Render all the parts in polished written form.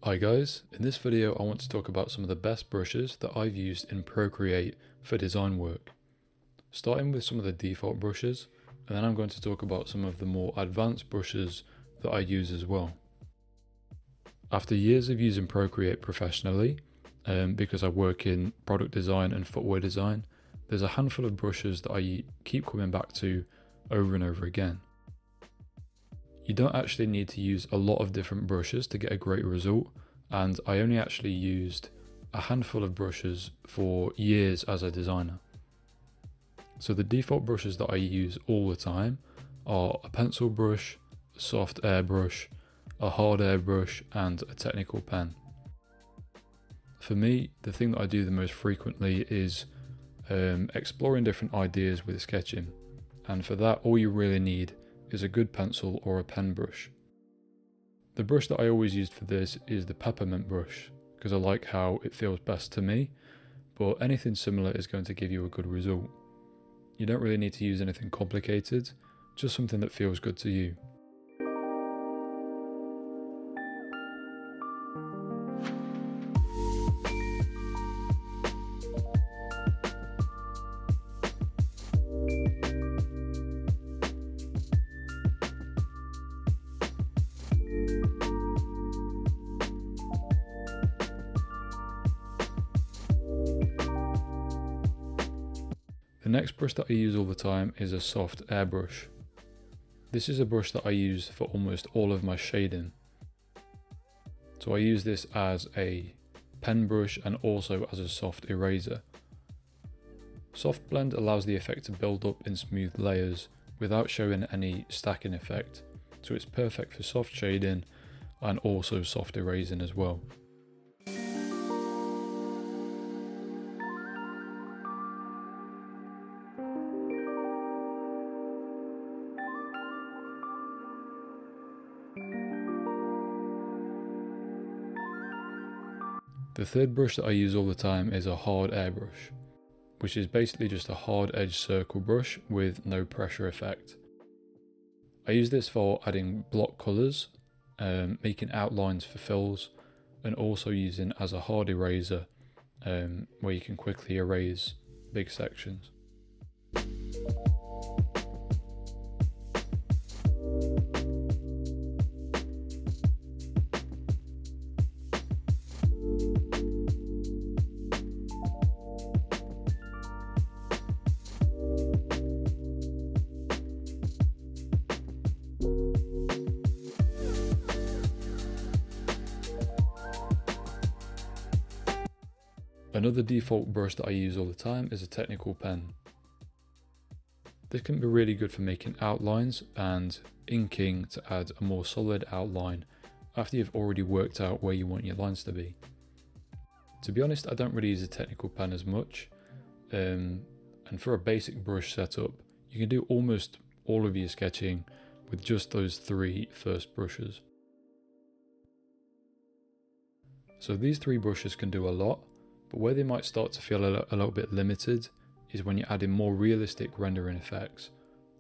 Hi guys, in this video I want to talk about some of the best brushes that I've used in Procreate for design work. Starting with some of the default brushes, and then I'm going to talk about some of the more advanced brushes that I use as well. After years of using Procreate professionally, because I work in product design and footwear design, there's a handful of brushes that I keep coming back to over and over again. You don't actually need to use a lot of different brushes to get a great result, and I only actually used a handful of brushes for years as a designer. So the default brushes that I use all the time are a pencil brush, a soft airbrush, a hard airbrush, and a technical pen. For me, the thing that I do the most frequently is exploring different ideas with sketching, and for that all you really need is a good pencil or a pen brush. The brush that I always used for this is the peppermint brush, because I like how it feels best to me, but anything similar is going to give you a good result. You don't really need to use anything complicated, just something that feels good to you. The next brush that I use all the time is a soft airbrush. This is a brush that I use for almost all of my shading. So I use this as a pen brush and also as a soft eraser. Soft blend allows the effect to build up in smooth layers without showing any stacking effect, so it's perfect for soft shading and also soft erasing as well. The third brush that I use all the time is a hard airbrush, which is basically just a hard edge circle brush with no pressure effect. I use this for adding block colours, making outlines for fills, and also using as a hard eraser where you can quickly erase big sections. Another default brush that I use all the time is a technical pen. This can be really good for making outlines and inking to add a more solid outline after you've already worked out where you want your lines to be. To be honest, I don't really use a technical pen as much, and for a basic brush setup, you can do almost all of your sketching with just those three first brushes. So these three brushes can do a lot, but where they might start to feel a little bit limited is when you're adding more realistic rendering effects,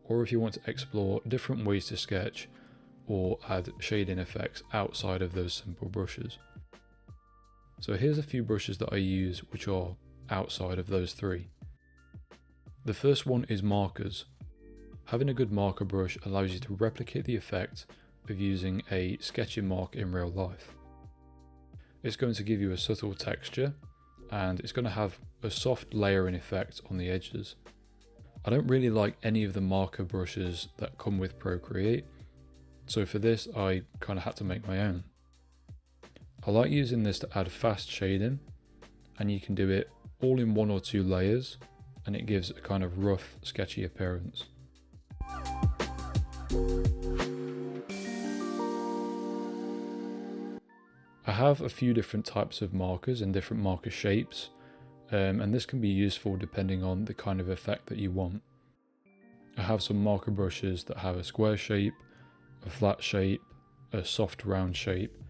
or if you want to explore different ways to sketch or add shading effects outside of those simple brushes. So here's a few brushes that I use which are outside of those three. The first one is markers. Having a good marker brush allows you to replicate the effect of using a sketching mark in real life. It's going to give you a subtle texture, and it's going to have a soft layering effect on the edges. I don't really like any of the marker brushes that come with Procreate, so for this I kind of had to make my own. I like using this to add fast shading, and you can do it all in one or two layers, and it gives a kind of rough, sketchy appearance. I have a few different types of markers and different marker shapes, and this can be useful depending on the kind of effect that you want. I have some marker brushes that have a square shape, a flat shape, a soft round shape,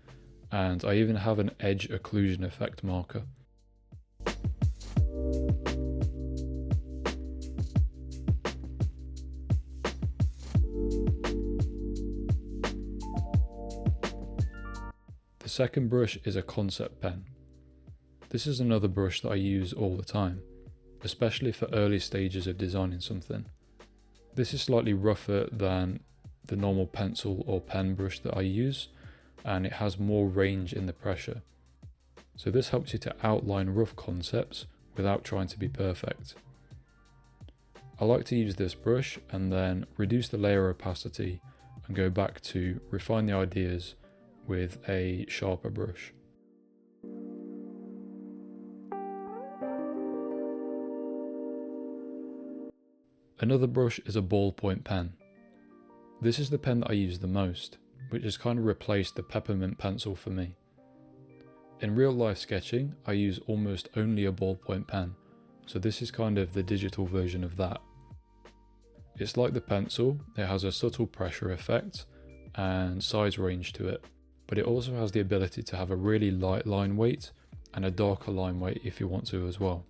and I even have an edge occlusion effect marker. The second brush is a concept pen. This is another brush that I use all the time, especially for early stages of designing something. This is slightly rougher than the normal pencil or pen brush that I use, and it has more range in the pressure. So this helps you to outline rough concepts without trying to be perfect. I like to use this brush and then reduce the layer opacity and go back to refine the ideas with a sharper brush. Another brush is a ballpoint pen. This is the pen that I use the most, which has kind of replaced the peppermint pencil for me. In real life sketching, I use almost only a ballpoint pen, so this is kind of the digital version of that. It's like the pencil, it has a subtle pressure effect and size range to it, but it also has the ability to have a really light line weight and a darker line weight if you want to as well.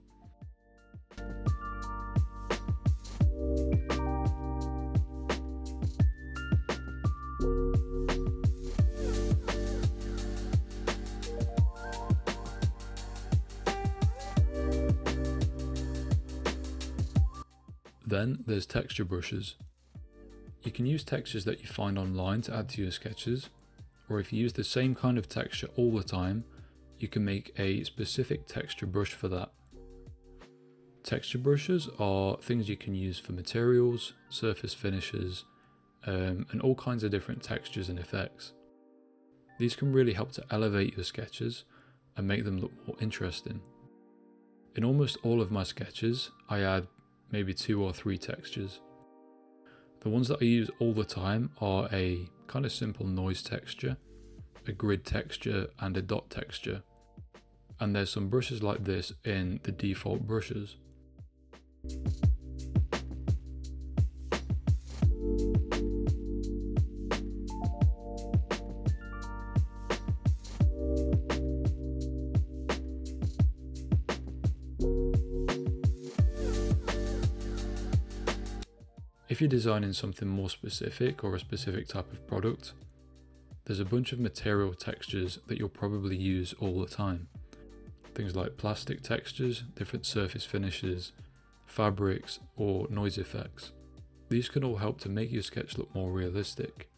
Then there's texture brushes. You can use textures that you find online to add to your sketches, or if you use the same kind of texture all the time, you can make a specific texture brush for that. Texture brushes are things you can use for materials, surface finishes, and all kinds of different textures and effects. These can really help to elevate your sketches and make them look more interesting. In almost all of my sketches, I add maybe 2 or 3 textures. The ones that I use all the time are a kind of simple noise texture, a grid texture, and a dot texture. And there's some brushes like this in the default brushes. If you're designing something more specific or a specific type of product, there's a bunch of material textures that you'll probably use all the time. Things like plastic textures, different surface finishes, fabrics, or noise effects. These can all help to make your sketch look more realistic.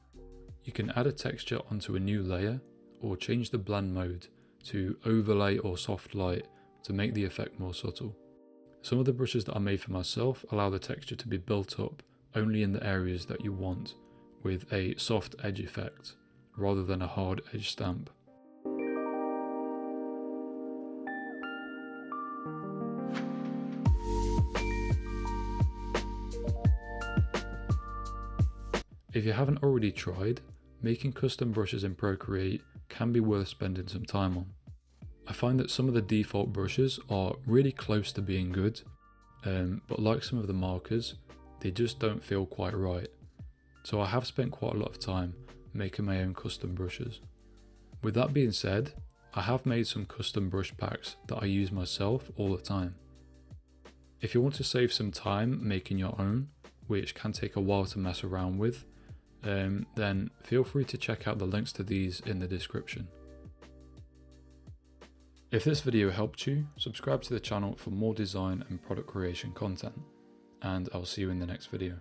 You can add a texture onto a new layer or change the blend mode to overlay or soft light to make the effect more subtle. Some of the brushes that I made for myself allow the texture to be built up only in the areas that you want, with a soft edge effect rather than a hard edge stamp. If you haven't already tried, making custom brushes in Procreate can be worth spending some time on. I find that some of the default brushes are really close to being good, but like some of the markers, they just don't feel quite right. So I have spent quite a lot of time making my own custom brushes. With that being said, I have made some custom brush packs that I use myself all the time. If you want to save some time making your own, which can take a while to mess around with, then feel free to check out the links to these in the description. If this video helped you, subscribe to the channel for more design and product creation content, and I'll see you in the next video.